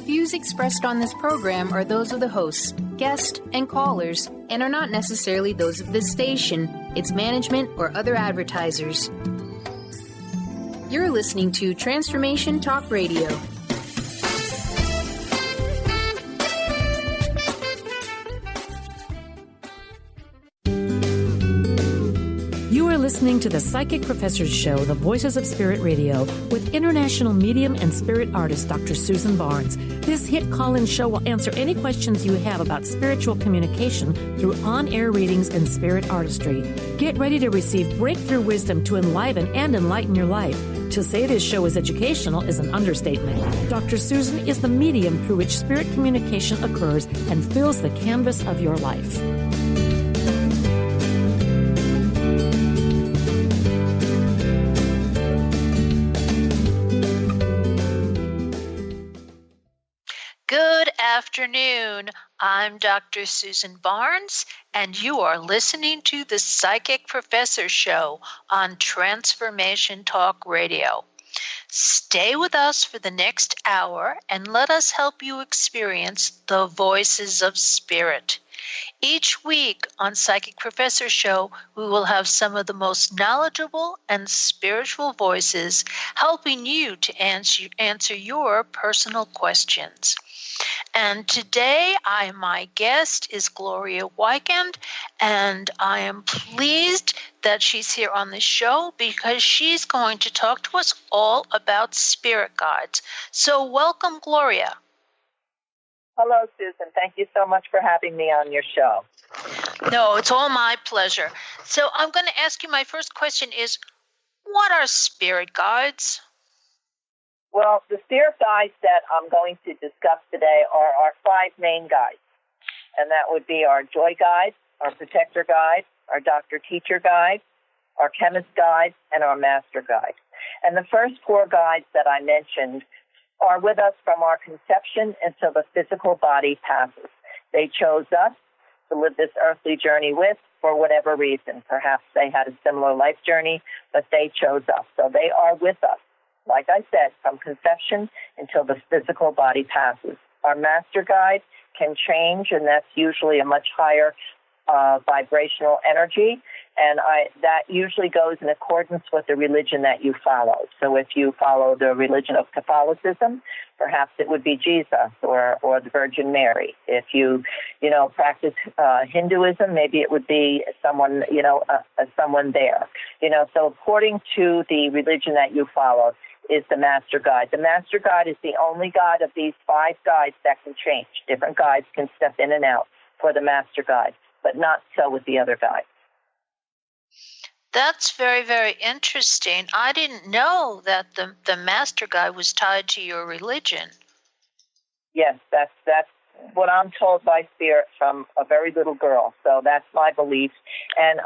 views expressed on this program are those of the hosts, guests, and callers, and are not necessarily those of this station, its management, or other advertisers. You're listening to Transformation Talk Radio. You are listening to the Psychic Professors Show, The Voices of Spirit Radio, with international medium and spirit artist Dr. Susan Barnes. This hit call-in show will answer any questions you have about spiritual communication through on-air readings and spirit artistry. Get ready to receive breakthrough wisdom to enliven and enlighten your life. To say this show is educational is an understatement. Dr. Susan is the medium through which spirit communication occurs and fills the canvas of your life. Good afternoon. I'm Dr. Susan Barnes, and you are listening to the Psychic Professor Show on Transformation Talk Radio. Stay with us for the next hour and let us help you experience the voices of spirit. Each week on Psychic Professor Show, we will have some of the most knowledgeable and spiritual voices helping you to answer your personal questions. And today, my guest is Gloria Weekend, and I am pleased that she's here on the show because she's going to talk to us all about spirit guides. So welcome, Gloria. Hello, Susan. Thank you so much for having me on your show. No, it's all my pleasure. So I'm going to ask you, my first question is, what are spirit guides? Well, the spirit guides that I'm going to discuss today are our five main guides, and that would be our joy guide, our protector guide, our doctor-teacher guide, our chemist guide, and our master guide. And the first four guides that I mentioned are with us from our conception until the physical body passes. They chose us to live this earthly journey with for whatever reason. Perhaps they had a similar life journey, but they chose us. So they are with us, like I said, from conception until the physical body passes. Our master guide can change, and that's usually a much higher vibrational energy, and that usually goes in accordance with the religion that you follow. So if you follow the religion of Catholicism, perhaps it would be Jesus or the Virgin Mary. If you practice Hinduism, maybe it would be someone, someone there. So according to the religion that you follow is the master guide. The master guide is the only guide of these five guides that can change. Different guides can step in and out for the master guide, but not so with the other guides. That's very, very interesting. I didn't know that the master guide was tied to your religion. Yes, that's what I'm told by spirit from a very little girl. So that's my belief, and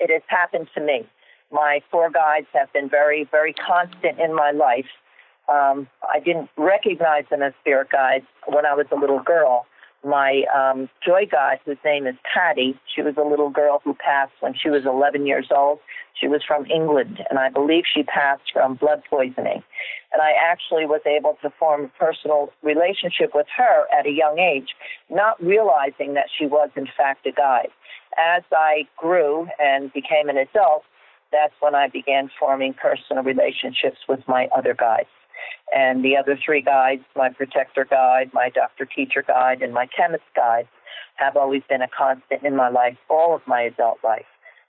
it has happened to me. My four guides have been very, very constant in my life. I didn't recognize them as spirit guides when I was a little girl. My joy guide, whose name is Patty, she was a little girl who passed when she was 11 years old. She was from England, and I believe she passed from blood poisoning. And I actually was able to form a personal relationship with her at a young age, not realizing that she was, in fact, a guide. As I grew and became an adult, that's when I began forming personal relationships with my other guides. And the other three guides, my protector guide, my doctor-teacher guide, and my chemist guide, have always been a constant in my life, all of my adult life.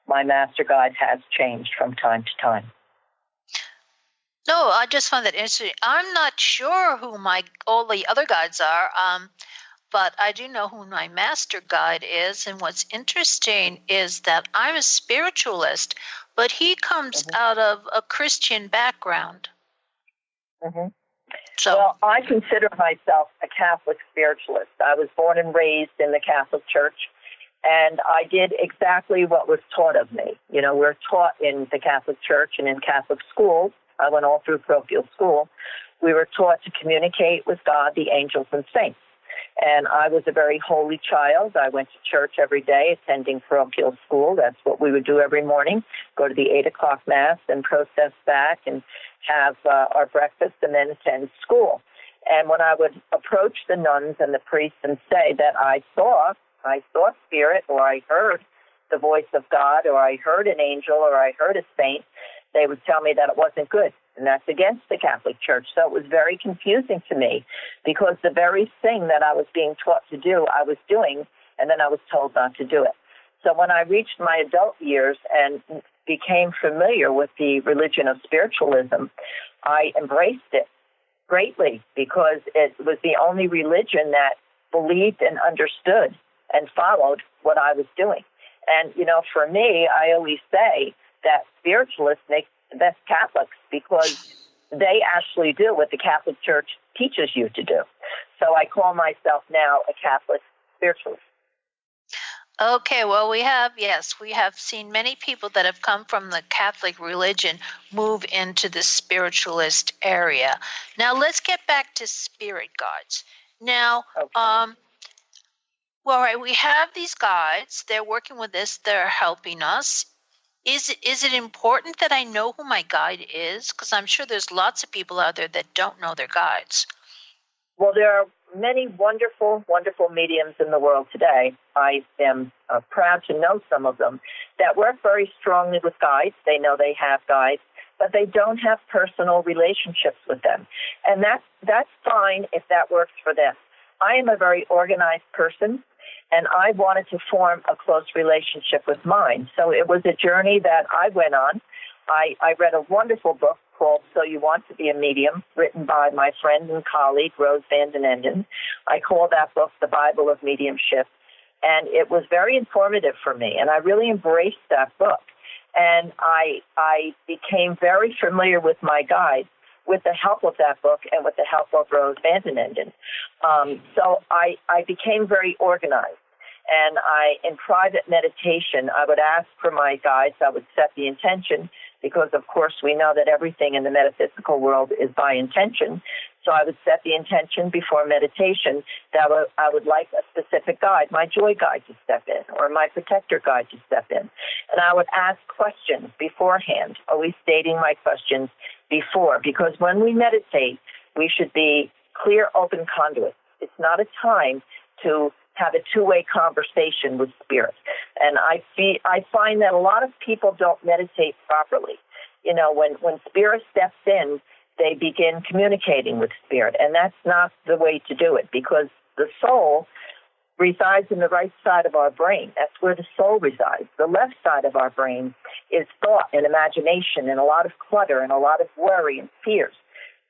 My master guide has changed from time to time. No, I just find that interesting. I'm not sure who all the other guides are, but I do know who my master guide is. And what's interesting is that I'm a spiritualist, but he comes out of a Christian background. Mm-hmm. So, well, I consider myself a Catholic spiritualist. I was born and raised in the Catholic Church, and I did exactly what was taught of me. We're taught in the Catholic Church and in Catholic schools. I went all through parochial school. We were taught to communicate with God, the angels, and saints. And I was a very holy child. I went to church every day, attending parochial school. That's what we would do every morning, go to the 8 o'clock Mass and process back and have our breakfast and then attend school. And when I would approach the nuns and the priests and say that I saw spirit, or I heard the voice of God, or I heard an angel, or I heard a saint, they would tell me that it wasn't good, and that's against the Catholic Church. So it was very confusing to me, because the very thing that I was being taught to do, I was doing, and then I was told not to do it. So when I reached my adult years and became familiar with the religion of spiritualism, I embraced it greatly, because it was the only religion that believed and understood and followed what I was doing. And, for me, I always say that spiritualists make the best Catholics, because they actually do what the Catholic Church teaches you to do. So I call myself now a Catholic spiritualist. Okay, well, we have seen many people that have come from the Catholic religion move into the spiritualist area. Now, let's get back to spirit guides. Now, Okay. well, right, we have these guides. They're working with us. They're helping us. Is it important that I know who my guide is? Because I'm sure there's lots of people out there that don't know their guides. Well, there are many wonderful, wonderful mediums in the world today. I am proud to know some of them that work very strongly with guides. They know they have guides, but they don't have personal relationships with them. And that's fine if that works for them. I am a very organized person, and I wanted to form a close relationship with mine. So it was a journey that I went on. I read a wonderful book called So You Want to Be a Medium, written by my friend and colleague, Rose Van den Enden. I call that book The Bible of Mediumship, and it was very informative for me, and I really embraced that book. And I became very familiar with my guides with the help of that book and with the help of Rose Van den Enden. So I became very organized. And in private meditation, I would ask for my guides. I would set the intention, because, of course, we know that everything in the metaphysical world is by intention. So I would set the intention before meditation that I would like a specific guide, my joy guide, to step in, or my protector guide to step in. And I would ask questions beforehand, always stating my questions before, because when we meditate, we should be clear, open conduits. It's not a time to have a two-way conversation with spirit. And I find that a lot of people don't meditate properly. When spirit steps in, they begin communicating with spirit, and that's not the way to do it, because the soul resides in the right side of our brain. That's where the soul resides. The left side of our brain is thought and imagination and a lot of clutter and a lot of worry and fears.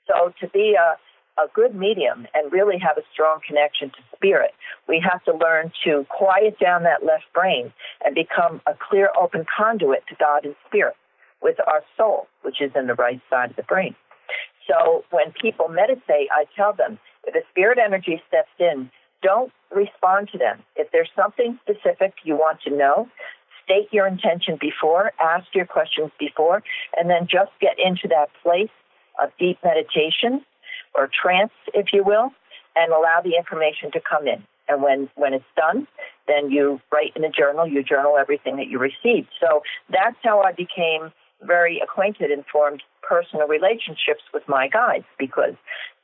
So to be a good medium and really have a strong connection to spirit, we have to learn to quiet down that left brain and become a clear, open conduit to God and spirit with our soul, which is in the right side of the brain. So when people meditate, I tell them, if a spirit energy steps in, don't respond to them. If there's something specific you want to know, state your intention before, ask your questions before, and then just get into that place of deep meditation or trance, if you will, and allow the information to come in. And when it's done, then you write in a journal, you journal everything that you received. So that's how I became very acquainted and formed personal relationships with my guides, because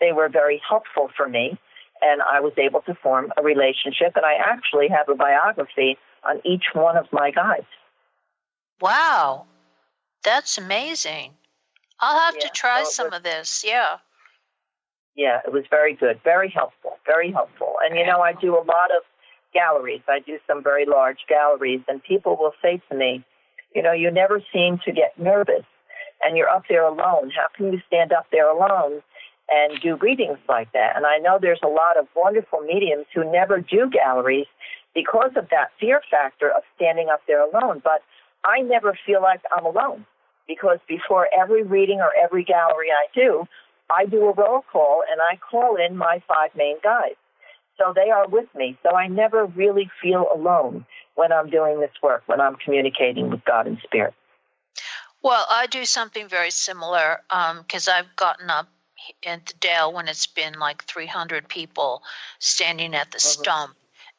they were very helpful for me, and I was able to form a relationship. And I actually have a biography on each one of my guides. Wow, that's amazing. I'll have to try some of this, Yeah, it was very good, very helpful, very helpful. And, I do a lot of galleries. I do some very large galleries, and people will say to me, you never seem to get nervous, and you're up there alone. How can you stand up there alone and do readings like that? And I know there's a lot of wonderful mediums who never do galleries because of that fear factor of standing up there alone. But I never feel like I'm alone, because before every reading or every gallery I do a roll call, and I call in my 5 main guides. So they are with me. So I never really feel alone when I'm doing this work, when I'm communicating with God and Spirit. Well, I do something very similar, because I've gotten up in the Dale when it's been like 300 people standing at the stump.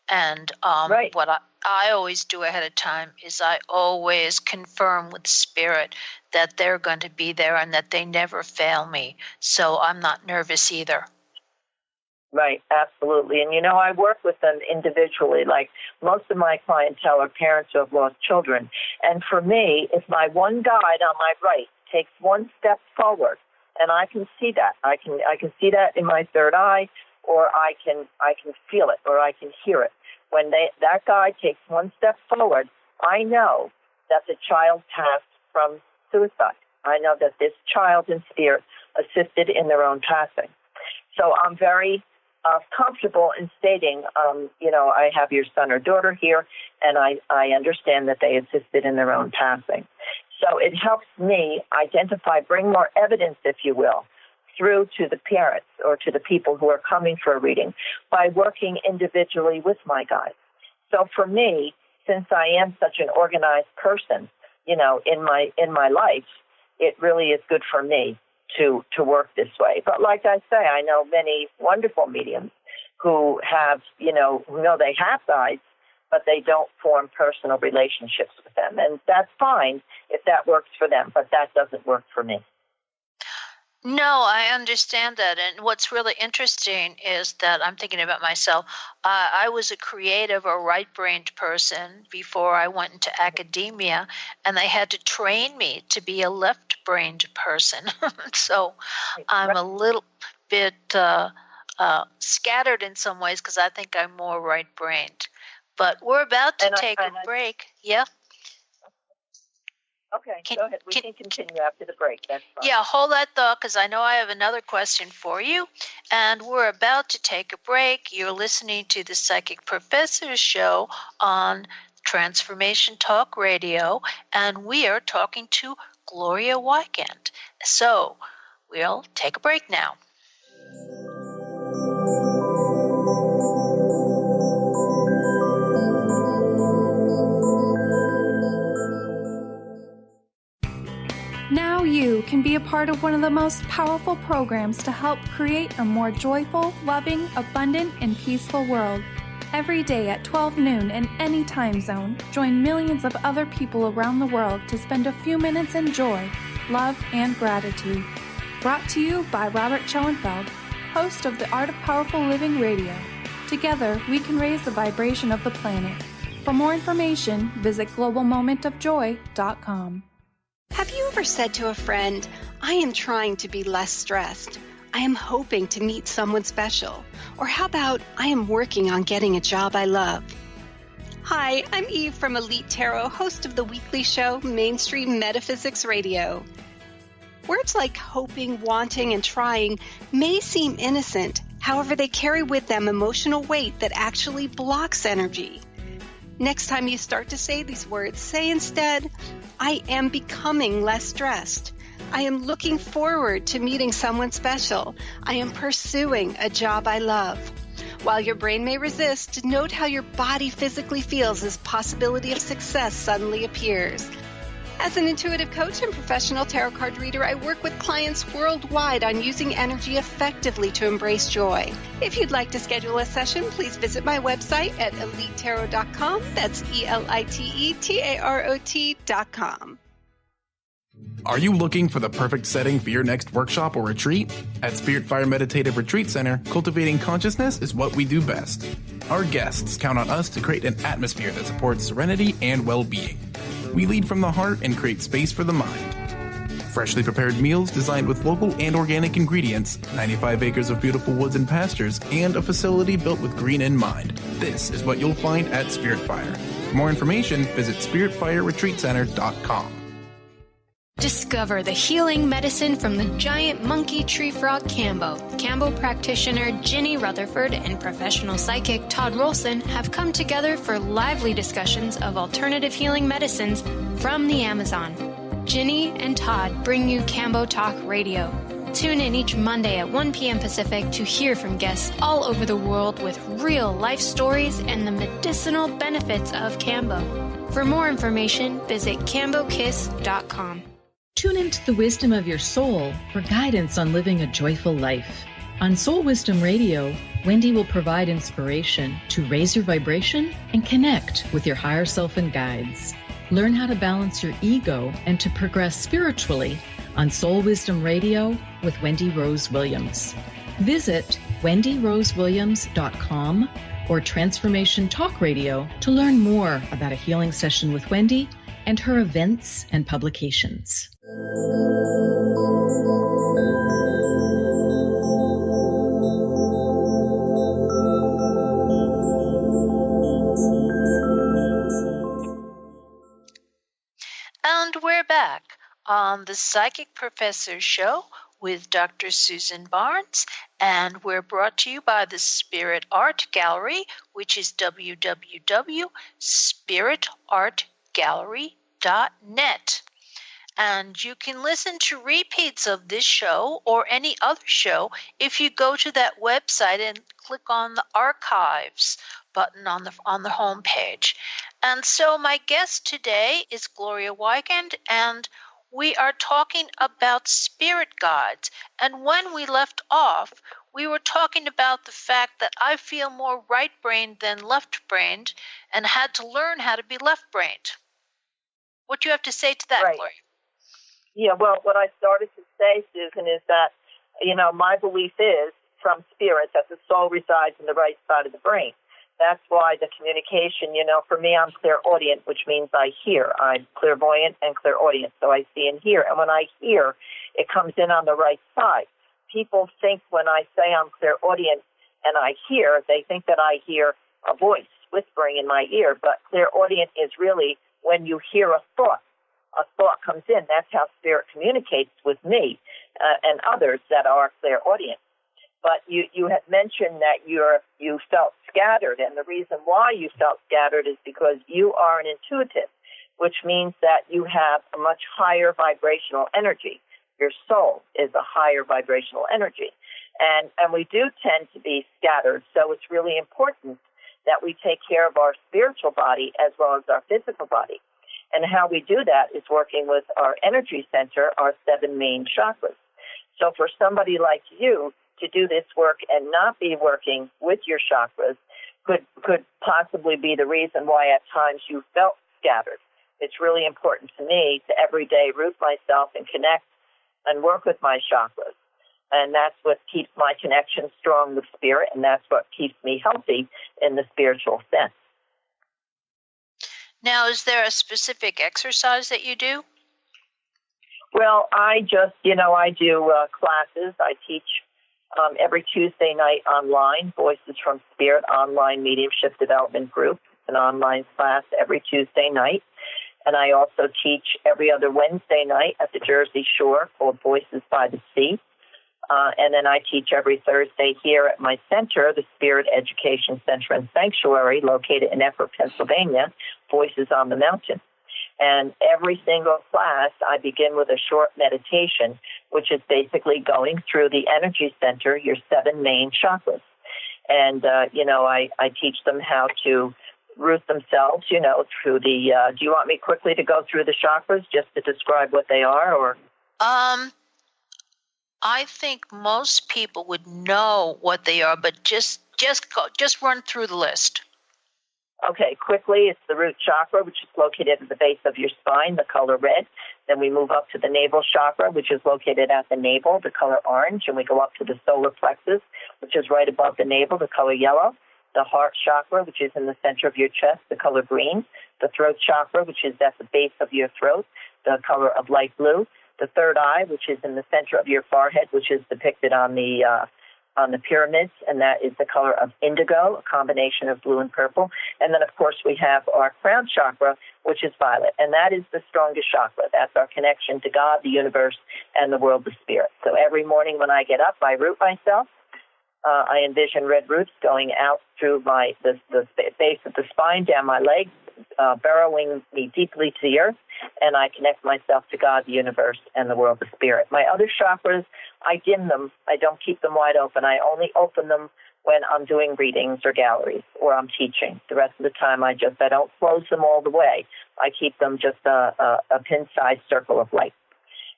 And what I always do ahead of time is I always confirm with Spirit that they're going to be there and that they never fail me. So I'm not nervous either. Right, absolutely. And, I work with them individually. Like most of my clientele are parents who have lost children. And for me, if my one guide on my right takes one step forward, and I can see that, I can see that in my third eye, or I can feel it, or I can hear it. When that guide takes one step forward, I know that the child passed from suicide. I know that this child in spirit assisted in their own passing. So I'm very comfortable in stating, I have your son or daughter here, and I understand that they assisted in their own passing. So it helps me identify, bring more evidence, if you will, through to the parents or to the people who are coming for a reading by working individually with my guides. So for me, since I am such an organized person, in my life, it really is good for me to work this way. But like I say, I know many wonderful mediums who have, who know they have guides, but they don't form personal relationships with them. And that's fine if that works for them, but that doesn't work for me. No, I understand that. And what's really interesting is that I'm thinking about myself. I was a creative or right-brained person before I went into academia, and they had to train me to be a left-brained person. So I'm a little bit scattered in some ways because I think I'm more right-brained. But we're about to take a break. Yeah? Okay, go ahead. We can continue after the break. That's fine. Yeah, hold that thought because I know I have another question for you. And we're about to take a break. You're listening to the Psychic Professor's Show on Transformation Talk Radio, and we are talking to Gloria Weekend. So we'll take a break now. Now you can be a part of one of the most powerful programs to help create a more joyful, loving, abundant, and peaceful world. Every day at 12 noon in any time zone, join millions of other people around the world to spend a few minutes in joy, love, and gratitude. Brought to you by Robert Schoenfeld, host of the Art of Powerful Living Radio. Together, we can raise the vibration of the planet. For more information, visit globalmomentofjoy.com. Have you ever said to a friend, I am trying to be less stressed. I am hoping to meet someone special. Or how about, I am working on getting a job I love. Hi, I'm Eve from Elite Tarot, host of the weekly show Mainstream Metaphysics Radio. Words like hoping, wanting, and trying may seem innocent. However, they carry with them emotional weight that actually blocks energy. Next time you start to say these words, say instead, I am becoming less stressed. I am looking forward to meeting someone special. I am pursuing a job I love. While your brain may resist, note how your body physically feels as possibility of success suddenly appears. As an intuitive coach and professional tarot card reader, I work with clients worldwide on using energy effectively to embrace joy. If you'd like to schedule a session, please visit my website at elitetarot.com. That's ELITETAROT.com. Are you looking for the perfect setting for your next workshop or retreat? At Spirit Fire Meditative Retreat Center, cultivating consciousness is what we do best. Our guests count on us to create an atmosphere that supports serenity and well-being. We lead from the heart and create space for the mind. Freshly prepared meals designed with local and organic ingredients, 95 acres of beautiful woods and pastures, and a facility built with green in mind. This is what you'll find at Spirit Fire. For more information, visit spiritfireretreatcenter.com. Discover the healing medicine from the giant monkey tree frog Cambo. Cambo practitioner Ginny Rutherford and professional psychic Todd Rolson have come together for lively discussions of alternative healing medicines from the Amazon. Ginny and Todd bring you Cambo Talk Radio. Tune in each Monday at 1 p.m. Pacific to hear from guests all over the world with real life stories and the medicinal benefits of Cambo. For more information, visit cambokiss.com. Tune into the wisdom of your soul for guidance on living a joyful life. On Soul Wisdom Radio, Wendy will provide inspiration to raise your vibration and connect with your higher self and guides. Learn how to balance your ego and to progress spiritually on Soul Wisdom Radio with Wendy Rose Williams. Visit wendyrosewilliams.com or Transformation Talk Radio to learn more about a healing session with Wendy and her events and publications. And we're back on the Psychic Professor Show with Dr. Susan Barnes, and we're brought to you by the Spirit Art Gallery, which is www.spiritartgallery.net. And you can listen to repeats of this show or any other show if you go to that website and click on the archives button on the home page. And so my guest today is Gloria Weigand, and we are talking about spirit guides. And when we left off, we were talking about the fact that I feel more right-brained than left-brained and had to learn how to be left-brained. What do you have to say to that, right. Gloria? Yeah, well, what I started to say, Susan, is that, my belief is from spirit that the soul resides in the right side of the brain. That's why the communication, for me, I'm clairaudient, which means I hear. I'm clairvoyant and clairaudient, so I see and hear. And when I hear, it comes in on the right side. People think when I say I'm clairaudient and I hear, they think that I hear a voice whispering in my ear. But clairaudient is really when you hear a thought comes in. That's how spirit communicates with me and others that are clairaudient. But you had mentioned that you felt scattered, and the reason why you felt scattered is because you are an intuitive, which means that you have a much higher vibrational energy. Your soul is a higher vibrational energy. And we do tend to be scattered, so it's really important that we take care of our spiritual body as well as our physical body. And how we do that is working with our energy center, our 7 main chakras. So for somebody like you to do this work and not be working with your chakras could possibly be the reason why at times you felt scattered. It's really important to me to every day root myself and connect and work with my chakras. And that's what keeps my connection strong with spirit, and that's what keeps me healthy in the spiritual sense. Now, is there a specific exercise that you do? Well, I just, I do classes. I teach every Tuesday night online, Voices from Spirit Online Mediumship Development Group, an online class every Tuesday night. And I also teach every other Wednesday night at the Jersey Shore called Voices by the Sea. And then I teach every Thursday here at my center, the Spirit Education Center and Sanctuary, located in Effort, Pennsylvania, Voices on the Mountain. And every single class, I begin with a short meditation, which is basically going through the energy center, your 7 main chakras. And, I teach them how to root themselves, through the, do you want me quickly to go through the chakras just to describe what they are, or? I think most people would know what they are, but just run through the list. Okay, quickly, it's the root chakra, which is located at the base of your spine, the color red. Then we move up to the navel chakra, which is located at the navel, the color orange. And we go up to the solar plexus, which is right above the navel, the color yellow. The heart chakra, which is in the center of your chest, the color green. The throat chakra, which is at the base of your throat, the color of light blue. The third eye, which is in the center of your forehead, which is depicted on the pyramids, and that is the color of indigo, a combination of blue and purple. And then, of course, we have our crown chakra, which is violet, and that is the strongest chakra. That's our connection to God, the universe, and the world of spirit. So every morning when I get up, I root myself. I envision red roots going out through the base of the spine, down my legs, burrowing me deeply to the earth, and I connect myself to God, the universe, and the world of spirit. My other chakras, I dim them. I don't keep them wide open. I only open them when I'm doing readings or galleries or I'm teaching. The rest of the time, I don't close them all the way. I keep them just a pin-sized circle of light.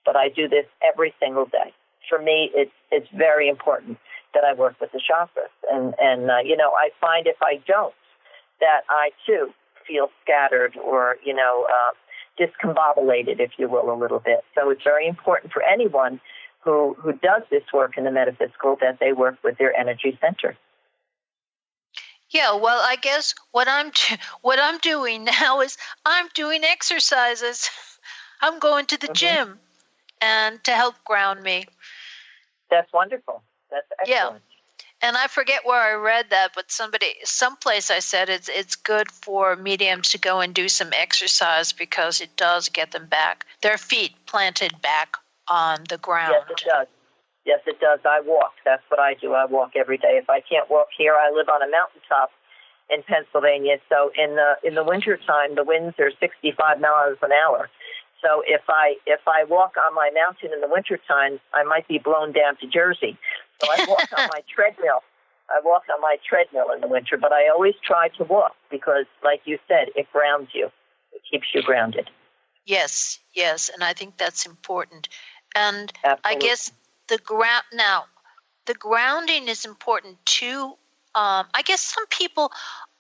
But I do this every single day. For me, it's very important that I work with the chakras. And I find if I don't, that I, too, feel scattered or, discombobulated, if you will, a little bit. So it's very important for anyone who does this work in the metaphysical, that they work with their energy center. Yeah, well, I guess what I'm doing now is I'm doing exercises. I'm going to the gym and to help ground me. That's wonderful. That's excellent. Yeah. And I forget where I read that, but someplace I said it's good for mediums to go and do some exercise because it does get them back, their feet planted back on the ground. Yes, it does. Yes, it does. I walk. That's what I do. I walk every day. If I can't walk here, I live on a mountaintop in Pennsylvania. So in the wintertime, the winds are 65 miles an hour. So if I walk on my mountain in the wintertime, I might be blown down to Jersey. So I walk on my treadmill. I walk on my treadmill in the winter, but I always try to walk because, like you said, it grounds you. It keeps you grounded. Yes, and I think that's important. And Absolutely. I guess the grounding is important too. I guess some people,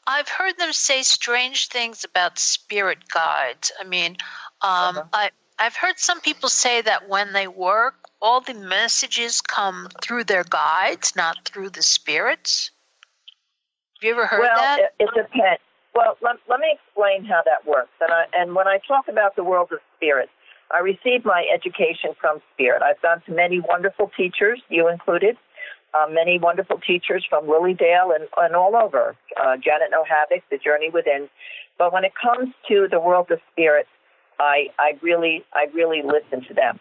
I've heard them say strange things about spirit guides. I mean, I've heard some people say that when they work, all the messages come through their guides, not through the spirits. Have you ever heard that? Well, it depends. Well, let me explain how that works. And when I talk about the world of spirits, I received my education from spirit. I've gone to many wonderful teachers, you included, many wonderful teachers from Lily Dale and all over, Janet Nohavik, The Journey Within. But when it comes to the world of spirits, I really listen to them.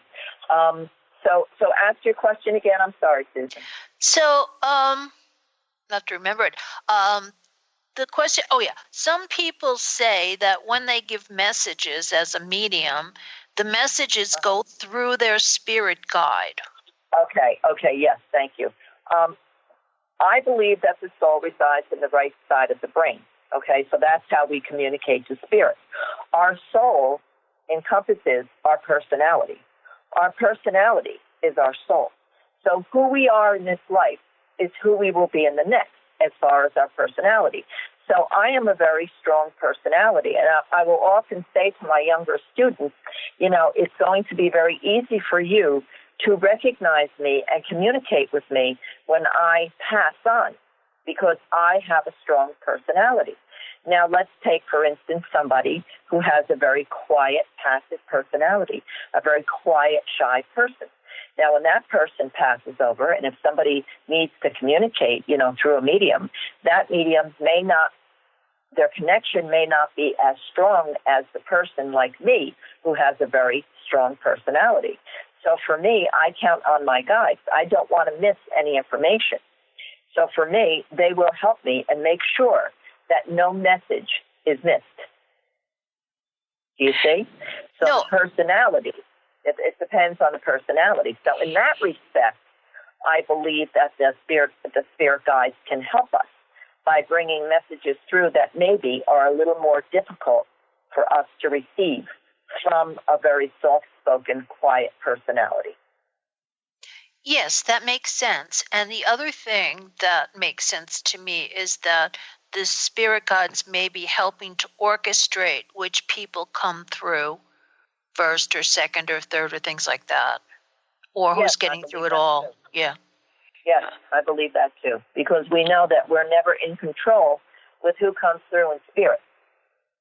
So ask your question again. I'm sorry, Susan. So, I have to remember it. The question, some people say that when they give messages as a medium, the messages go through their spirit guide. Okay, yes, thank you. I believe that the soul resides in the right side of the brain. Okay, so that's how we communicate to spirit. Our soul encompasses our personality. Our personality is our soul. So who we are in this life is who we will be in the next as far as our personality. So I am a very strong personality, and I will often say to my younger students, it's going to be very easy for you to recognize me and communicate with me when I pass on, because I have a strong personality. Now, let's take, for instance, somebody who has a very quiet, passive personality, a very quiet, shy person. Now, when that person passes over, and if somebody needs to communicate, through a medium, that medium their connection may not be as strong as the person like me who has a very strong personality. So for me, I count on my guides. I don't want to miss any information. So for me, they will help me and make sure that no message is missed. Do you see? So No. The personality, it depends on the personality. So in that respect, I believe that the spirit guides can help us by bringing messages through that maybe are a little more difficult for us to receive from a very soft-spoken, quiet personality. Yes, that makes sense. And the other thing that makes sense to me is that the spirit guides may be helping to orchestrate which people come through first or second or third or things like that, or Yes, who's getting through it all. Too. Yeah. Yes, I believe that too, because we know that we're never in control with who comes through in spirit.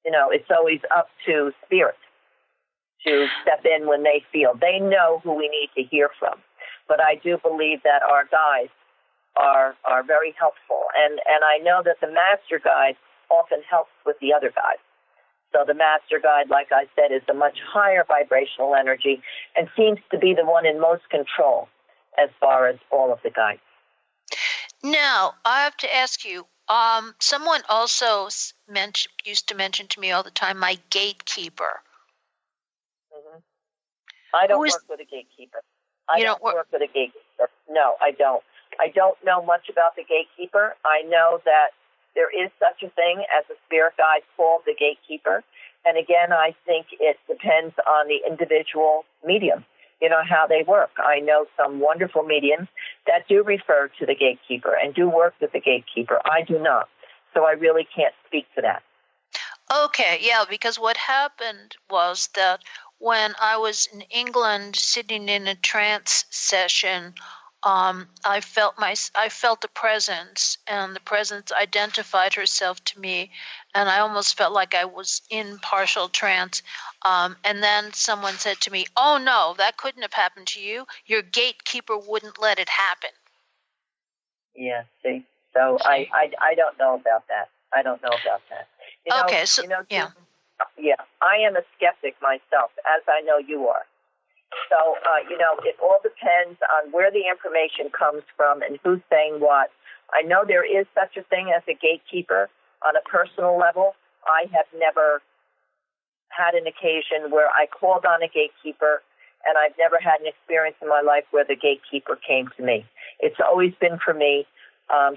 It's always up to spirit to step in when they feel. They know who we need to hear from. But I do believe that our guides are very helpful. And I know that the master guide often helps with the other guides. So the master guide, like I said, is a much higher vibrational energy and seems to be the one in most control as far as all of the guides. Now, I have to ask you, someone also used to mention to me all the time, my gatekeeper. Mm-hmm. I don't work with a gatekeeper. I don't work with a gatekeeper. No, I don't. I don't know much about the gatekeeper. I know that there is such a thing as a spirit guide called the gatekeeper. And again, I think it depends on the individual medium, how they work. I know some wonderful mediums that do refer to the gatekeeper and do work with the gatekeeper. I do not. So I really can't speak to that. Okay, yeah, because what happened was that when I was in England sitting in a trance session, I felt a presence, and the presence identified herself to me, and I almost felt like I was in partial trance. And then someone said to me, "Oh no, that couldn't have happened to you. Your gatekeeper wouldn't let it happen." Yeah, see. So I don't know about that. I don't know about that. Yeah, I am a skeptic myself, as I know you are. So, it all depends on where the information comes from and who's saying what. I know there is such a thing as a gatekeeper on a personal level. I have never had an occasion where I called on a gatekeeper, and I've never had an experience in my life where the gatekeeper came to me. It's always been for me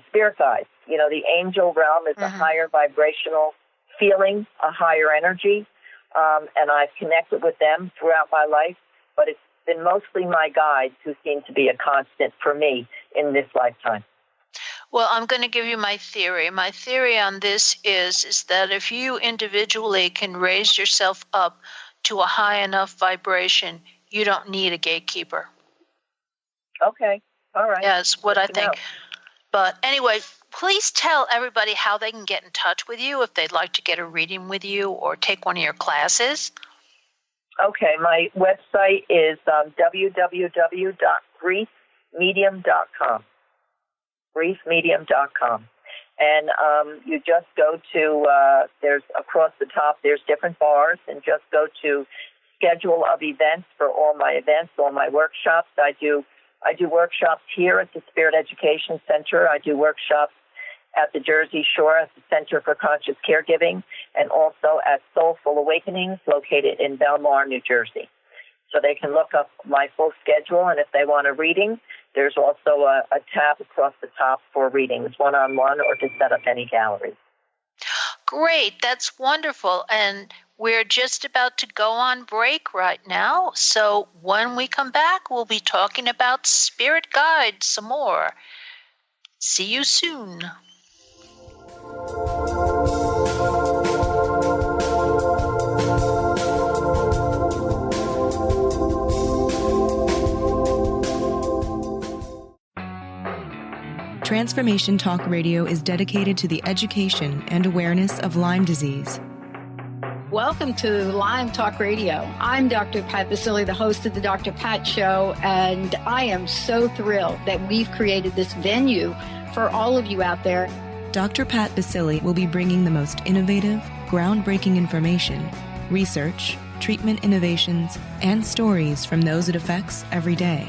spirit guides. The angel realm is a higher vibrational feeling, a higher energy, and I've connected with them throughout my life, but it's been mostly my guides who seem to be a constant for me in this lifetime. Well, I'm going to give you my theory. My theory on this is that if you individually can raise yourself up to a high enough vibration, you don't need a gatekeeper. Okay. All right. That's what I think. Know. But anyway, please tell everybody how they can get in touch with you if they'd like to get a reading with you or take one of your classes. Okay, my website is www.griefmedium.com. Griefmedium.com. And you just go to, there's across the top, there's different bars, and just go to schedule of events for all my events, all my workshops. I do workshops here at the Spirit Education Center. I do workshops at the Jersey Shore at the Center for Conscious Caregiving, and also at Soulful Awakenings located in Belmar, New Jersey. So they can look up my full schedule, and if they want a reading, there's also a tab across the top for readings, one-on-one, or to set up any gallery. Great. That's wonderful. And we're just about to go on break right now. So when we come back, we'll be talking about spirit guides some more. See you soon. Transformation Talk Radio is dedicated to the education and awareness of Lyme disease. Welcome to Lyme Talk Radio. I'm Dr. Pat Basile, the host of the Dr. Pat Show, and I am so thrilled that we've created this venue for all of you out there. Dr. Pat Basile will be bringing the most innovative, groundbreaking information, research, treatment innovations, and stories from those it affects every day.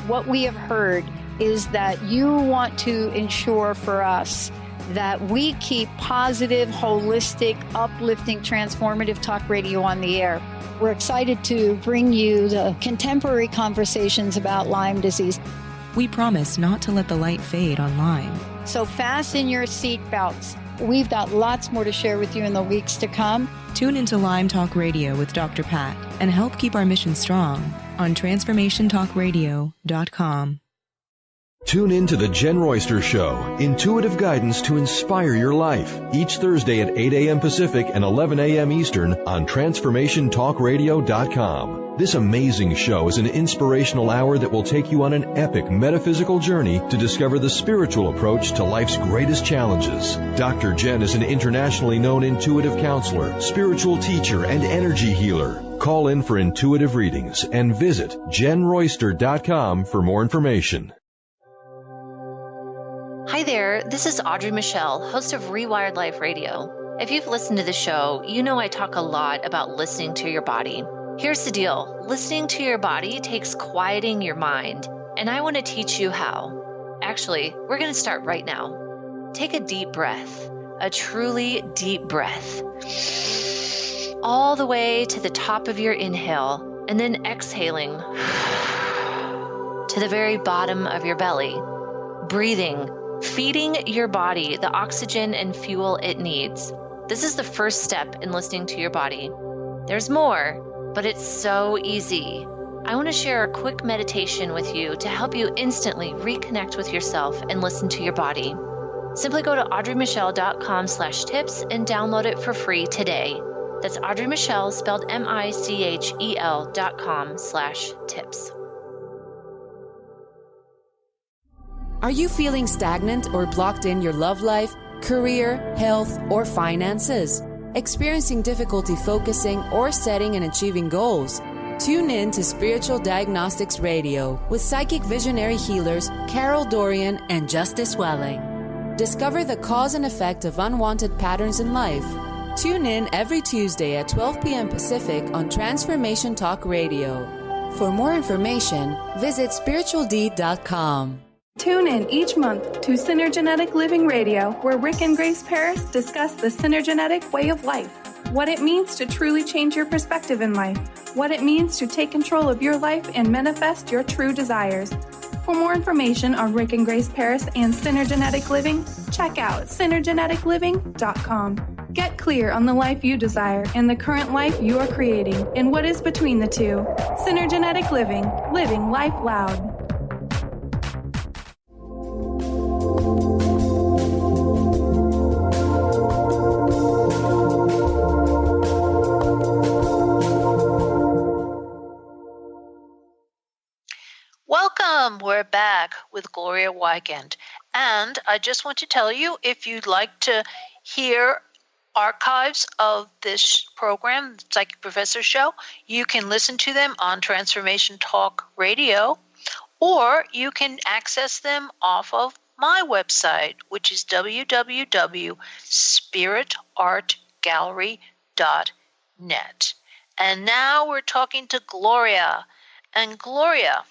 What we have heard is that you want to ensure for us that we keep positive, holistic, uplifting, transformative talk radio on the air. We're excited to bring you the contemporary conversations about Lyme disease. We promise not to let the light fade on Lyme. So fasten your seatbelts. We've got lots more to share with you in the weeks to come. Tune into Lyme Talk Radio with Dr. Pat and help keep our mission strong on TransformationTalkRadio.com. Tune in to The Jen Royster Show, intuitive guidance to inspire your life, each Thursday at 8 a.m. Pacific and 11 a.m. Eastern on TransformationTalkRadio.com. This amazing show is an inspirational hour that will take you on an epic metaphysical journey to discover the spiritual approach to life's greatest challenges. Dr. Jen is an internationally known intuitive counselor, spiritual teacher, and energy healer. Call in for intuitive readings and visit JenRoyster.com for more information. Hi there, this is Audrey Michelle, host of Rewired Life Radio. If you've listened to the show, you know I talk a lot about listening to your body. Here's the deal. Listening to your body takes quieting your mind, and I want to teach you how. Actually, we're going to start right now. Take a deep breath, a truly deep breath, all the way to the top of your inhale, and then exhaling to the very bottom of your belly. Breathing, feeding your body the oxygen and fuel it needs. This is the first step in listening to your body. There's more, but it's so easy. I want to share a quick meditation with you to help you instantly reconnect with yourself and listen to your body. Simply go to audreymichelle.com/tips and download it for free today. That's Audrey Michelle, spelled MICHEL.com/tips. Are you feeling stagnant or blocked in your love life, career, health, or finances? Experiencing difficulty focusing or setting and achieving goals? Tune in to Spiritual Diagnostics Radio with psychic visionary healers Carol Dorian and Justice Welling. Discover the cause and effect of unwanted patterns in life. Tune in every Tuesday at 12 p.m. Pacific on Transformation Talk Radio. For more information, visit spiritualdeed.com. Tune in each month to Synergenetic Living Radio, where Rick and Grace Paris discuss the synergenetic way of life, what it means to truly change your perspective in life, what it means to take control of your life and manifest your true desires. For more information on Rick and Grace Paris and Synergenetic Living, check out synergeneticliving.com. Get clear on the life you desire and the current life you are creating and what is between the two. Synergenetic Living, living life loud. Welcome. We're back with Gloria Weigand. And I just want to tell you, if you'd like to hear archives of this program, the Psychic Professor Show, you can listen to them on Transformation Talk Radio, or you can access them off of my website, which is www.spiritartgallery.net. And now we're talking to Gloria. And Gloria,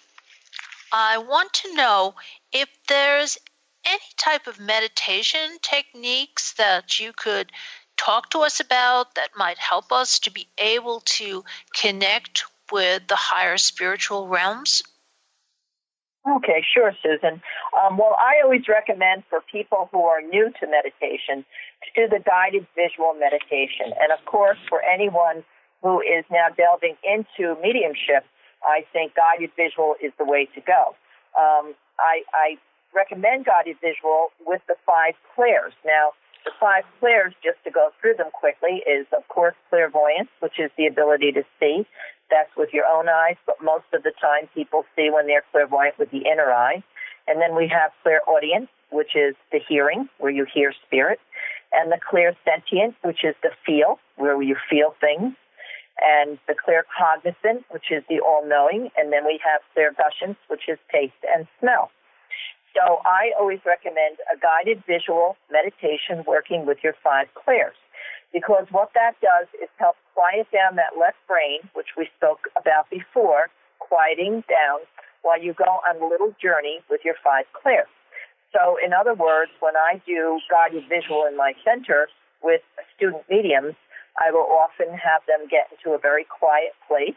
I want to know if there's any type of meditation techniques that you could talk to us about that might help us to be able to connect with the higher spiritual realms? Okay, sure, Susan. Well, I always recommend for people who are new to meditation to do the guided visual meditation. And, of course, for anyone who is now delving into mediumship, I think guided visual is the way to go. I recommend guided visual with the 5 clairs. Now, the 5 clairs, just to go through them quickly, is, of course, clairvoyance, which is the ability to see. That's with your own eyes, but most of the time people see when they're clairvoyant with the inner eye. And then we have clairaudience, which is the hearing, where you hear spirit, and the clairsentient, which is the feel, where you feel things, and the claircognizant, which is the all-knowing, and then we have clairguscience, which is taste and smell. So I always recommend a guided visual meditation working with your 5 clairs, because what that does is help quiet down that left brain, which we spoke about before, quieting down while you go on a little journey with your 5 clairs. So in other words, when I do guided visual in my center with student mediums, I will often have them get into a very quiet place,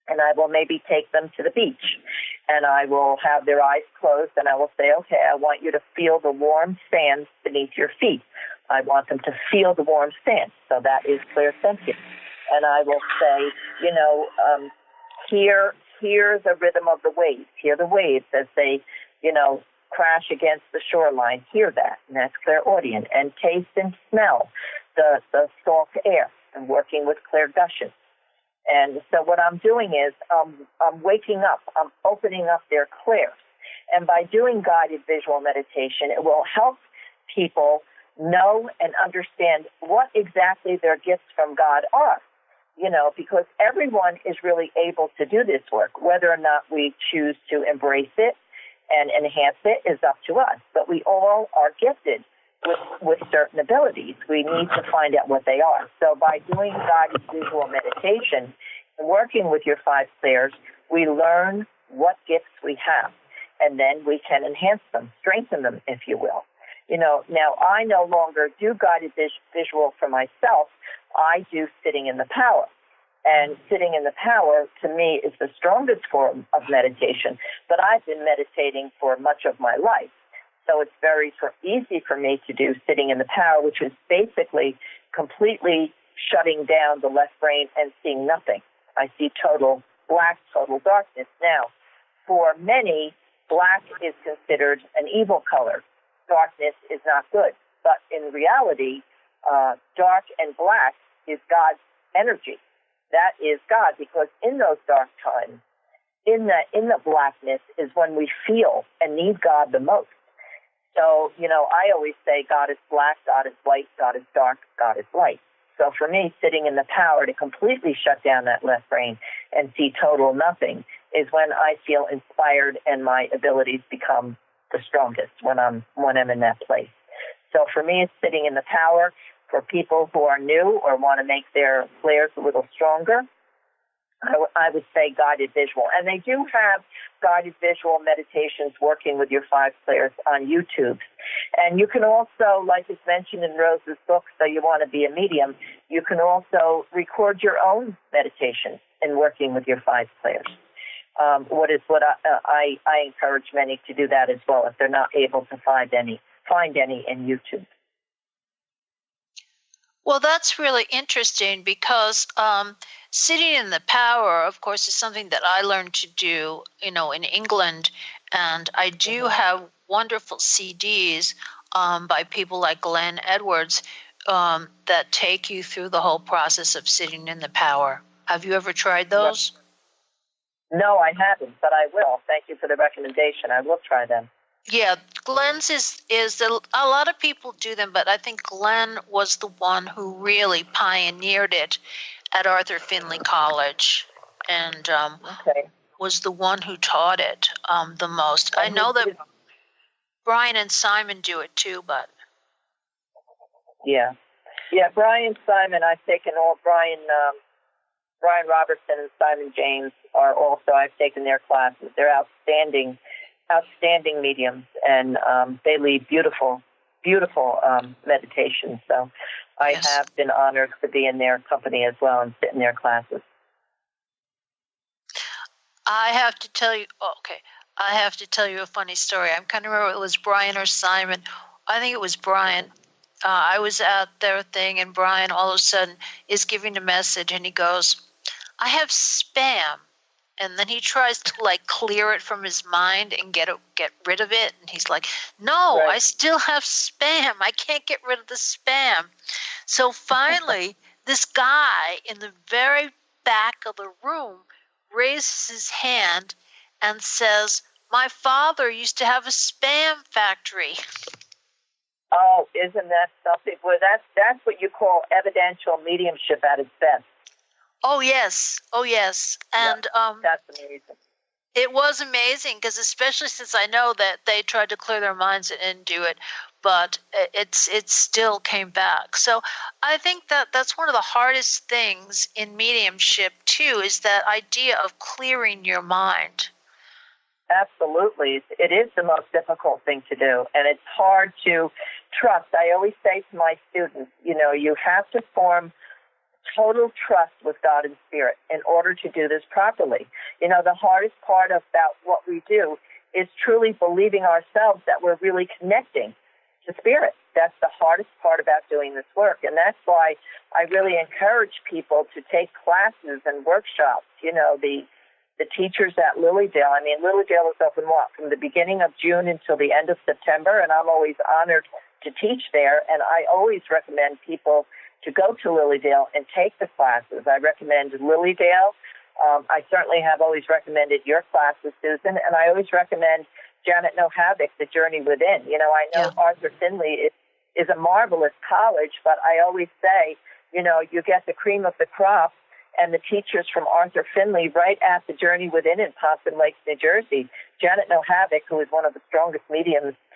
and I will maybe take them to the beach, and I will have their eyes closed, and I will say, okay, I want you to feel the warm sand beneath your feet. I want them to feel the warm sand, so that is clairsentient. And I will say, hear the rhythm of the waves, hear the waves as they, crash against the shoreline, hear that, and that's clairaudient. And taste and smell the salt air, and working with clairguscience. And so what I'm doing is I'm waking up, I'm opening up their clairs. And by doing guided visual meditation, it will help people know and understand what exactly their gifts from God are, because everyone is really able to do this work. Whether or not we choose to embrace it and enhance it is up to us. But we all are gifted with certain abilities. We need to find out what they are. So by doing guided visual meditation and working with your 5 clairs, we learn what gifts we have, and then we can enhance them, strengthen them, if you will. Now I no longer do guided visual for myself. I do sitting in the power. And sitting in the power, to me, is the strongest form of meditation. But I've been meditating for much of my life. So it's very easy for me to do sitting in the power, which is basically completely shutting down the left brain and seeing nothing. I see total black, total darkness. Now, for many, black is considered an evil color. Darkness is not good. But in reality, dark and black is God's energy. That is God, because in those dark times, in the blackness is when we feel and need God the most. So, I always say God is black, God is white, God is dark, God is light. So for me, sitting in the power to completely shut down that left brain and see total nothing is when I feel inspired and my abilities become the strongest, when I'm in that place. So for me, it's sitting in the power. For people who are new or want to make their flares a little stronger, I would say guided visual. And they do have guided visual meditations working with your 5 flares on YouTube. And you can also, like is mentioned in Rose's book, So You Want to Be a Medium, you can also record your own meditation in working with your 5 flares. I encourage many to do that as well if they're not able to find any in YouTube. Well, that's really interesting because sitting in the power, of course, is something that I learned to do, in England. And I do have wonderful CDs by people like Glenn Edwards that take you through the whole process of sitting in the power. Have you ever tried those? No, I haven't, but I will. Thank you for the recommendation. I will try them. Yeah, Glenn's is a lot of people do them, but I think Glenn was the one who really pioneered it at Arthur Findlay College, and was the one who taught it the most. I know that Brian and Simon do it too, but yeah, Brian, Simon, I've taken all Brian Robertson and Simon James are also. I've taken their classes. They're outstanding mediums, and they lead beautiful meditations. So I have been honored to be in their company as well and sit in their classes. I have to tell you a funny story. I'm kind of remember it was Brian or Simon. I think it was Brian. I was at their thing, and Brian all of a sudden is giving a message, and he goes, "I have spam." And then he tries to clear it from his mind and get rid of it. And he's like, "No, I still have spam. I can't get rid of the spam." So finally, this guy in the very back of the room raises his hand and says, "My father used to have a spam factory." Oh, isn't that something? Well, that's what you call evidential mediumship at its best. Oh, yes. And that's amazing. It was amazing because especially since I know that they tried to clear their minds and do it, but it still came back. So I think that's one of the hardest things in mediumship, too, is that idea of clearing your mind. Absolutely. It is the most difficult thing to do, and it's hard to trust. I always say to my students, you have to form total trust with God and Spirit in order to do this properly. The hardest part about what we do is truly believing ourselves that we're really connecting to Spirit. That's the hardest part about doing this work, and that's why I really encourage people to take classes and workshops. The teachers at Lilydale. I mean, Lilydale is open from the beginning of June until the end of September, and I'm always honored to teach there, and I always recommend people to go to Lilydale and take the classes. I recommend Lilydale. I certainly have always recommended your classes, Susan, and I always recommend Janet No Havoc, The Journey Within. I know Arthur Findlay is a marvelous college, but I always say, you get the cream of the crop and the teachers from Arthur Findlay right at The Journey Within in Pompton Lakes, New Jersey. Janet No Havoc, who is one of the strongest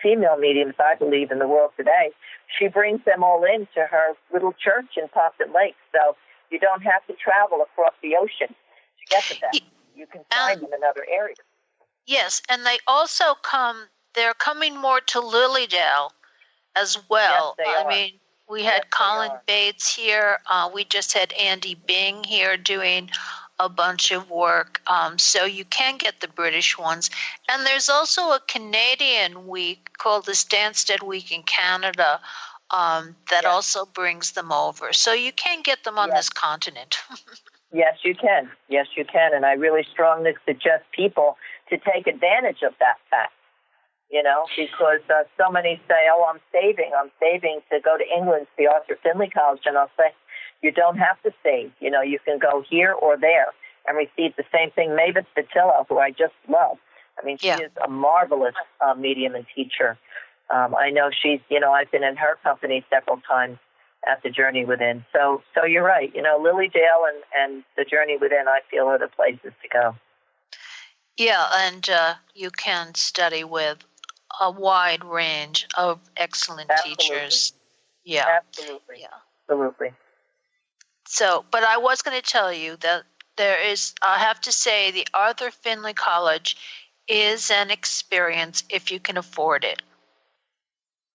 female mediums, I believe, in the world today, she brings them all into her little church in Pompton Lakes. So you don't have to travel across the ocean to get to them. You can find them in other areas. Yes, and they also they're coming more to Lilydale as well. Yes, they are. We had Colin Bates here. We just had Andy Bing here doing a bunch of work. So you can get the British ones. And there's also a Canadian week called the Stansted Week in Canada that also brings them over. So you can get them on this continent. Yes, you can. Yes, you can. And I really strongly suggest people to take advantage of that fact. Because so many say, "Oh, I'm saving to go to England to the Arthur Findlay College," and I'll say, You don't have to save. You know, you can go here or there and receive the same thing. Mavis Patillo, who I just love. I mean, she is a marvelous medium and teacher. I know she's, you know, I've been in her company several times at the Journey Within. So you're right. You know, Lily Dale and the Journey Within, I feel, are the places to go. Yeah, and you can study with a wide range of excellent teachers. Yeah. Absolutely. Yeah. Absolutely. So, but I was going to tell you that there is, I have to say, the Arthur Findlay College is an experience if you can afford it.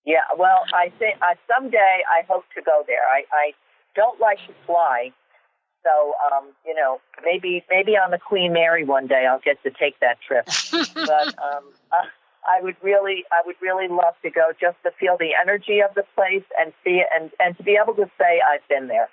Yeah, well, I think someday I hope to go there. I don't like to fly, so you know, maybe on the Queen Mary one day I'll get to take that trip. But I would really love to go just to feel the energy of the place and see it, and to be able to say I've been there.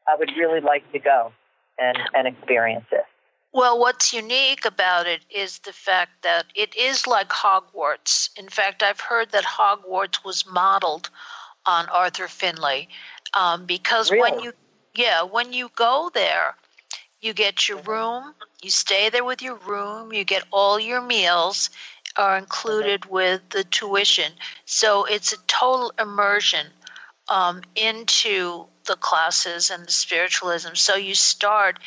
I would really like to go and experience it. Well, what's unique about it is the fact that it is like Hogwarts. In fact, I've heard that Hogwarts was modeled on Arthur Findlay because really? when you go there, you get your room, you stay there with your room, you get all your meals are included with the tuition. So it's a total immersion into the classes and the spiritualism. So you start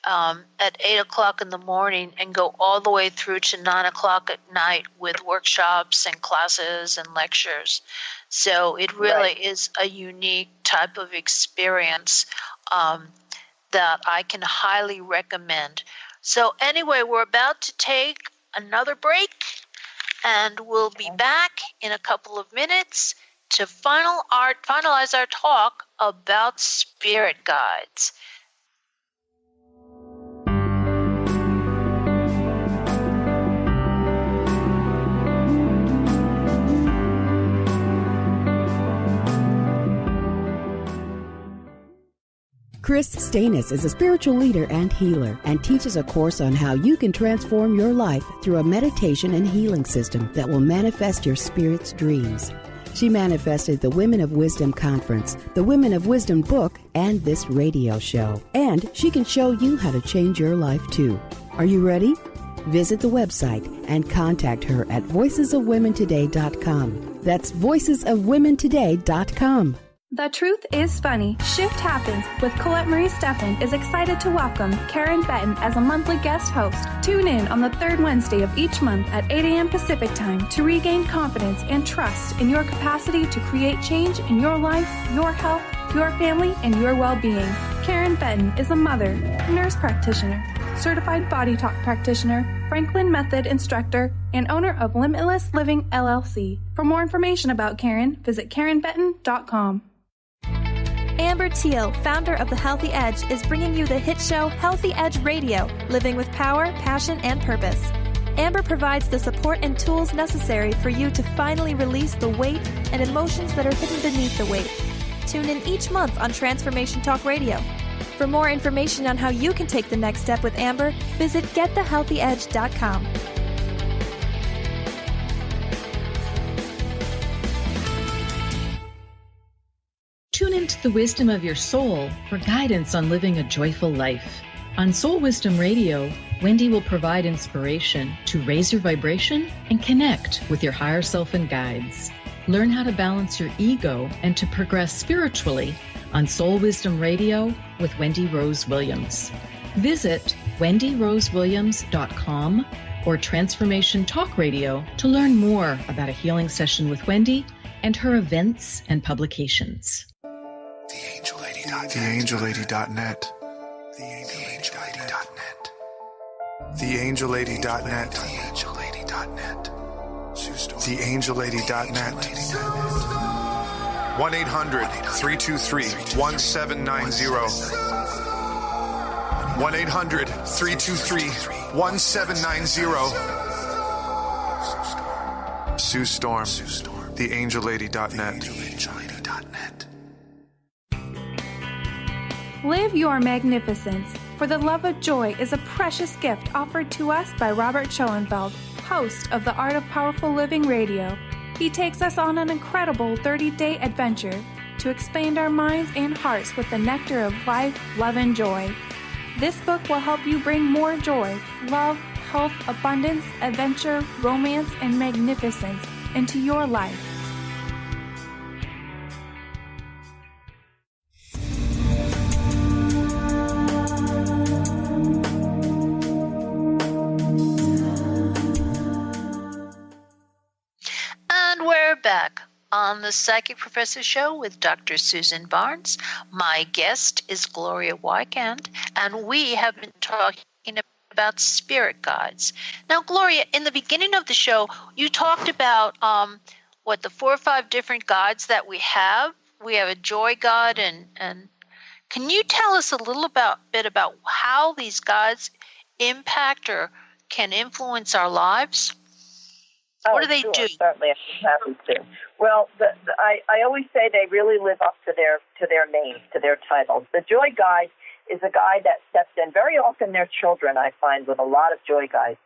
at 8 o'clock in the morning and go all the way through to 9 o'clock at night with workshops and classes and lectures. So it really is a unique type of experience that I can highly recommend. So anyway, we're about to take another break, and we'll be back in a couple of minutes to finalize our talk about spirit guides. Chris Stanis is a spiritual leader and healer and teaches a course on how you can transform your life through a meditation and healing system that will manifest your spirit's dreams. She manifested the Women of Wisdom Conference, the Women of Wisdom book, and this radio show. And she can show you how to change your life too. Are you ready? Visit the website and contact her at voicesofwomentoday.com. That's voicesofwomentoday.com. The Truth is Funny. Shift Happens with Colette Marie Steffen is excited to welcome Karen Benton as a monthly guest host. Tune in on the third Wednesday of each month at 8 a.m. Pacific Time to regain confidence and trust in your capacity to create change in your life, your health, your family, and your well-being. Karen Benton is a mother, nurse practitioner, certified body talk practitioner, Franklin Method instructor, and owner of Limitless Living LLC. For more information about Karen, visit KarenBenton.com. Amber Teal, founder of The Healthy Edge, is bringing you the hit show Healthy Edge Radio, living with power, passion, and purpose. Amber provides the support and tools necessary for you to finally release the weight and emotions that are hidden beneath the weight. Tune in each month on Transformation Talk Radio. For more information on how you can take the next step with Amber, visit getthehealthyedge.com. Tune into the wisdom of your soul for guidance on living a joyful life. On Soul Wisdom Radio, Wendy will provide inspiration to raise your vibration and connect with your higher self and guides. Learn how to balance your ego and to progress spiritually on Soul Wisdom Radio with Wendy Rose Williams. Visit wendyrosewilliams.com or Transformation Talk Radio to learn more about a healing session with Wendy and her events and publications. TheAngelLady.net. TheAngelLady.net. TheAngelLady.net. 1-800-323-1790. 1-800-323-1790. Sue Storm. TheAngelLady.net. Live your magnificence, for the love of joy is a precious gift offered to us by Robert Schoenfeld, host of the Art of Powerful Living Radio. He takes us on an incredible 30-day adventure. to expand our minds and hearts with the nectar of life, love, and joy. This book will help you bring more joy, love, health, abundance, adventure, romance, and magnificence into your life. And we're back on the Psychic Professor Show with Dr. Susan Barnes. My guest is Gloria Wykand, and we have been talking about spirit guides. Now, Gloria, in the beginning of the show, you talked about the 4 or 5 different guides that we have. We have a joy guide, and can you tell us a little bit about how these guides impact or can influence our lives? What do they do? Certainly, I'm happy to. Well, I always say they really live up to their names, to their titles. The Joy Guide is a guide that steps in. Very often, they're children. I find with a lot of Joy Guides,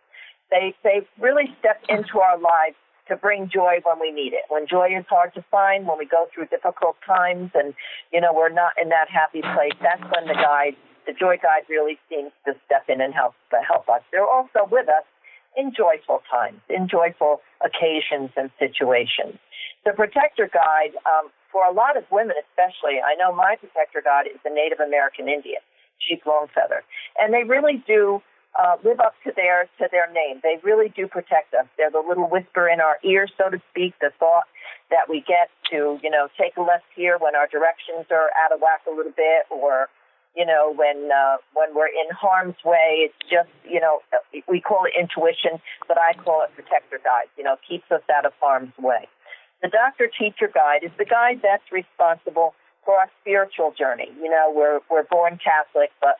they really step into our lives to bring joy when we need it. When joy is hard to find, when we go through difficult times, and we're not in that happy place. That's when the Joy Guide, really seems to step in and help us. They're also with us in joyful times, in joyful occasions and situations. The Protector Guide, for a lot of women especially, I know my Protector Guide is a Native American Indian, Chief Longfeather, and they really do live up to their name. They really do protect us. They're the little whisper in our ear, so to speak, the thought that we get to, take a left here when our directions are out of whack a little bit, or when we're in harm's way. It's just, we call it intuition, but I call it Protector Guide, keeps us out of harm's way. The Doctor Teacher Guide is the guide that's responsible for our spiritual journey. We're born Catholic, but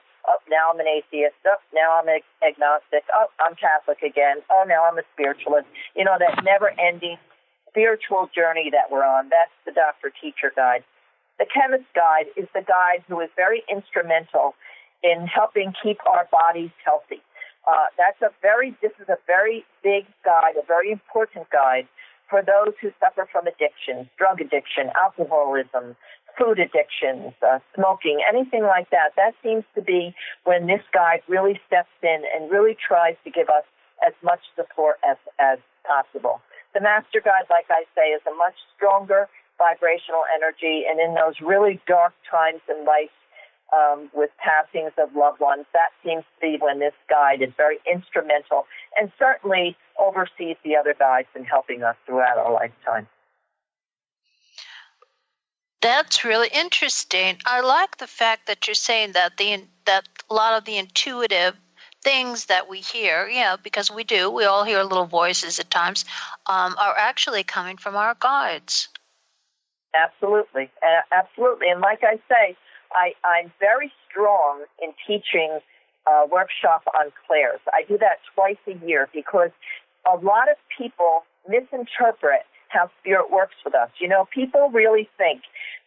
now I'm an atheist. Now I'm an agnostic. I'm Catholic again. Now I'm a spiritualist. That never-ending spiritual journey that we're on. That's the Doctor Teacher Guide. The Chemist Guide is the guide who is very instrumental in helping keep our bodies healthy. This is a very big guide, a very important guide for those who suffer from addictions, drug addiction, alcoholism, food addictions, smoking, anything like that. That seems to be when this guide really steps in and really tries to give us as much support as possible. The Master Guide, like I say, is a much stronger vibrational energy, and in those really dark times in life, with passings of loved ones, that seems to be when this guide is very instrumental and certainly oversees the other guides in helping us throughout our lifetime. That's really interesting. I like the fact that you're saying that that a lot of the intuitive things that we hear, because we all hear little voices at times, are actually coming from our guides. Absolutely. And like I say, I'm very strong in teaching a workshop on clairs. I do that twice a year because a lot of people misinterpret how spirit works with us. People really think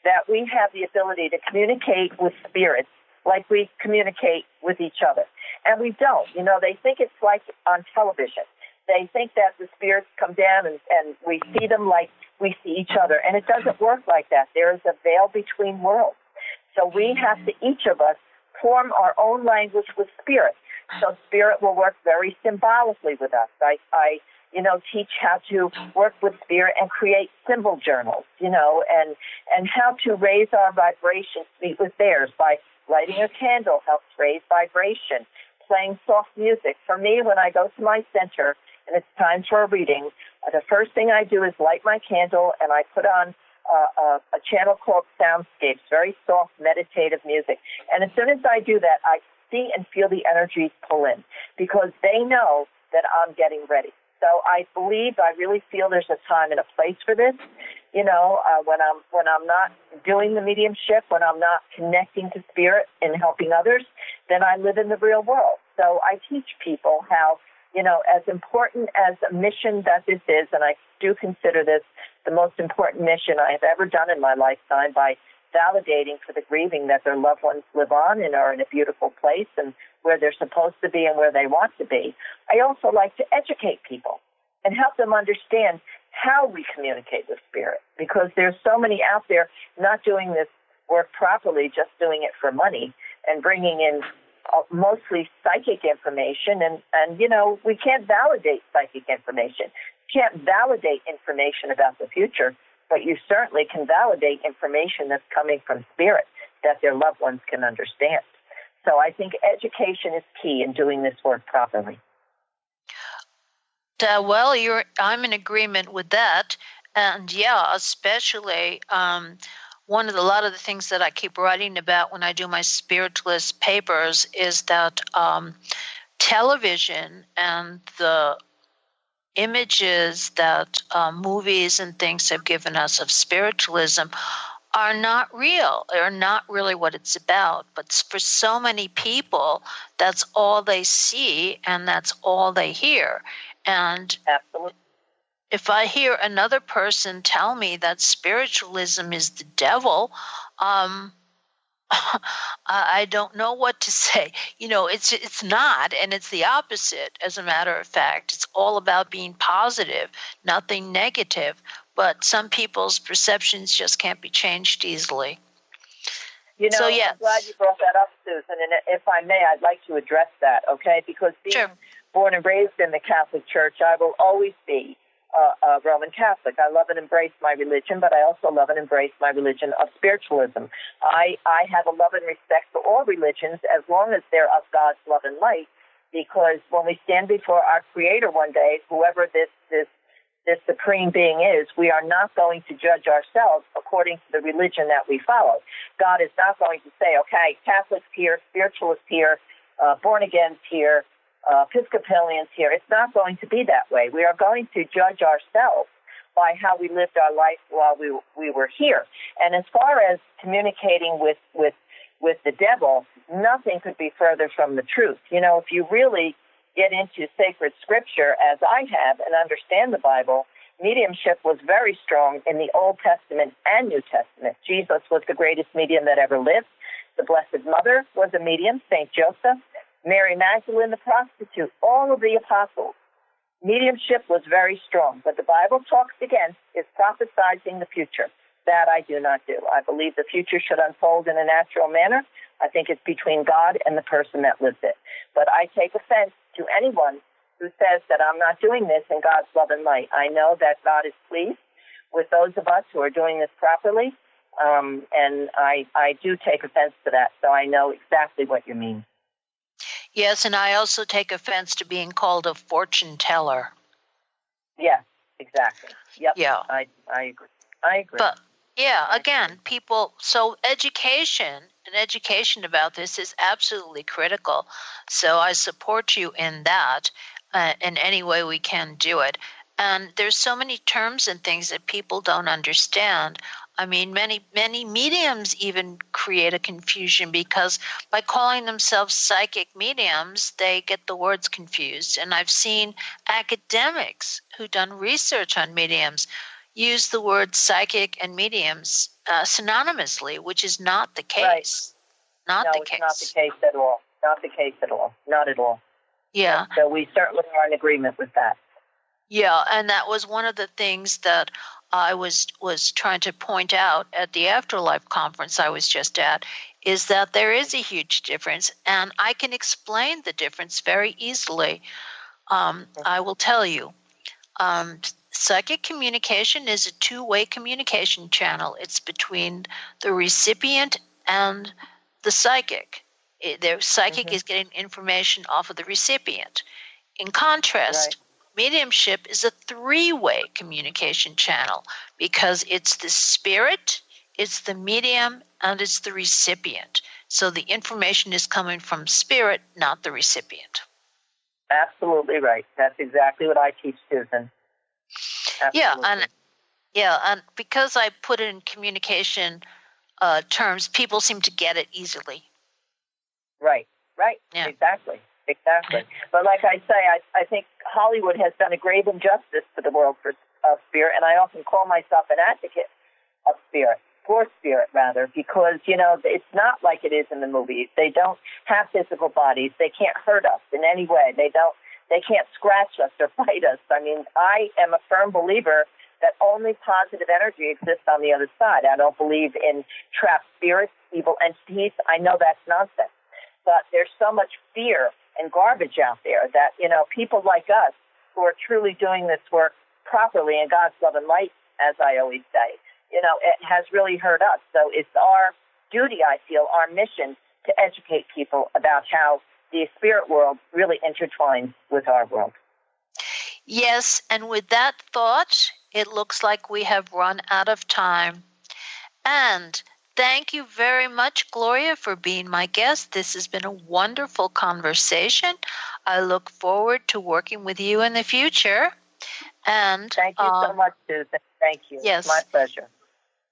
that we have the ability to communicate with spirits like we communicate with each other. And we don't. They think it's like on television. They think that the spirits come down and we see them like we see each other. And it doesn't work like that. There is a veil between worlds. So we have to, each of us, form our own language with spirit. So spirit will work very symbolically with us. I teach how to work with spirit and create symbol journals, and how to raise our vibration to meet with theirs by lighting a candle helps raise vibration, playing soft music. For me, when I go to my center and it's time for a reading, the first thing I do is light my candle and I put on a channel called Soundscapes, very soft meditative music. And as soon as I do that, I see and feel the energies pull in because they know that I'm getting ready. So I really feel there's a time and a place for this. When I'm not doing the mediumship, when I'm not connecting to spirit and helping others, then I live in the real world. So I teach people how, as important as a mission that this is, and I do consider this the most important mission I have ever done in my lifetime by validating for the grieving that their loved ones live on and are in a beautiful place and where they're supposed to be and where they want to be. I also like to educate people and help them understand how we communicate with spirit, because there's so many out there not doing this work properly, just doing it for money and bringing in mostly psychic information. And we can't validate psychic information. You can't validate information about the future, but you certainly can validate information that's coming from spirit that their loved ones can understand. So I think education is key in doing this work properly. I'm in agreement with that. And especially a lot of the things that I keep writing about when I do my spiritualist papers is that television and the images that movies and things have given us of spiritualism are not real. They're not really what it's about. But for so many people, that's all they see and that's all they hear. And absolutely, if I hear another person tell me that spiritualism is the devil, I don't know what to say. It's not, and it's the opposite. As a matter of fact, it's all about being positive, nothing negative. But some people's perceptions just can't be changed easily. I'm glad you brought that up, Susan. And if I may, I'd like to address that, okay? Because being born and raised in the Catholic Church, I will always be a Roman Catholic. I love and embrace my religion, but I also love and embrace my religion of spiritualism. I have a love and respect for all religions as long as they're of God's love and light, because when we stand before our Creator one day, whoever this supreme being is, we are not going to judge ourselves according to the religion that we follow. God is not going to say, okay, Catholics here, spiritualists here, born-agains here, Episcopalians here. It's not going to be that way. We are going to judge ourselves by how we lived our life while we were here. And as far as communicating with the devil, nothing could be further from the truth. If you really get into sacred scripture, as I have, and understand the Bible, mediumship was very strong in the Old Testament and New Testament. Jesus was the greatest medium that ever lived. The Blessed Mother was a medium, St. Joseph, Mary Magdalene, the prostitute, all of the apostles. Mediumship was very strong. What the Bible talks against is prophesizing the future. That I do not do. I believe the future should unfold in a natural manner. I think it's between God and the person that lives it. But I take offense to anyone who says that I'm not doing this in God's love and light. I know that God is pleased with those of us who are doing this properly, and I do take offense to that, so I know exactly what you mean. Yes, and I also take offense to being called a fortune teller. Yes, exactly. Yep. Yeah. I agree. I agree. But again, so education about this is absolutely critical. So I support you in that, in any way we can do it. And there's so many terms and things that people don't understand. I mean, many mediums even create a confusion because by calling themselves psychic mediums, they get the words confused. And I've seen academics who've done research on mediums use the word psychic and mediums synonymously, which is not the case. Right. No, it's not the case at all. Not the case at all. Not at all. Yeah. And so we certainly are in agreement with that. Yeah, and that was one of the things that I was trying to point out at the Afterlife conference I was just at, is that there is a huge difference, and I can explain the difference very easily. I will tell you. Psychic communication is a two-way communication channel. It's between the recipient and the psychic. The psychic is getting information off of the recipient. In contrast, mediumship is a three-way communication channel because it's the spirit, it's the medium, and it's the recipient. So the information is coming from spirit, not the recipient. Absolutely right. That's exactly what I teach, Susan. Absolutely. And because I put it in communication terms, people seem to get it easily. Right. Yeah. Exactly. But like I say, I think Hollywood has done a grave injustice to the world of spirit, and I often call myself an advocate of spirit, for spirit rather, because, it's not like it is in the movies. They don't have physical bodies. They can't hurt us in any way. They can't scratch us or bite us. I mean, I am a firm believer that only positive energy exists on the other side. I don't believe in trapped spirits, evil entities. I know that's nonsense. But there's so much fear and garbage out there that, people like us who are truly doing this work properly in God's love and light, as I always say, it has really hurt us. So it's our duty, I feel, our mission to educate people about how the spirit world really intertwines with our world. Yes, and with that thought, it looks like we have run out of time. And thank you very much, Gloria, for being my guest. This has been a wonderful conversation. I look forward to working with you in the future. And thank you so much, Susan. Thank you. Yes. It's my pleasure.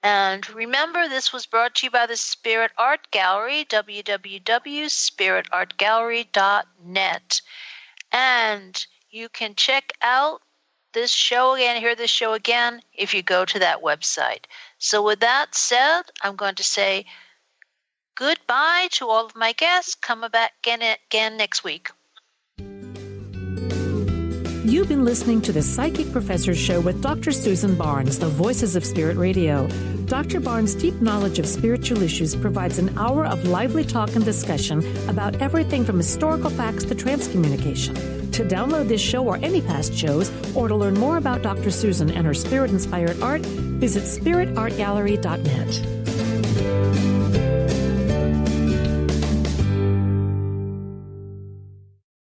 And remember, this was brought to you by the Spirit Art Gallery, www.spiritartgallery.net. And you can check out this show again, hear this show again, if you go to that website. So with that said, I'm going to say goodbye to all of my guests. Come back again next week. You've been listening to the Psychic Professor Show with Dr. Susan Barnes, the Voices of Spirit Radio. Dr. Barnes' deep knowledge of spiritual issues provides an hour of lively talk and discussion about everything from historical facts to transcommunication. To download this show or any past shows, or to learn more about Dr. Susan and her spirit-inspired art, visit spiritartgallery.net.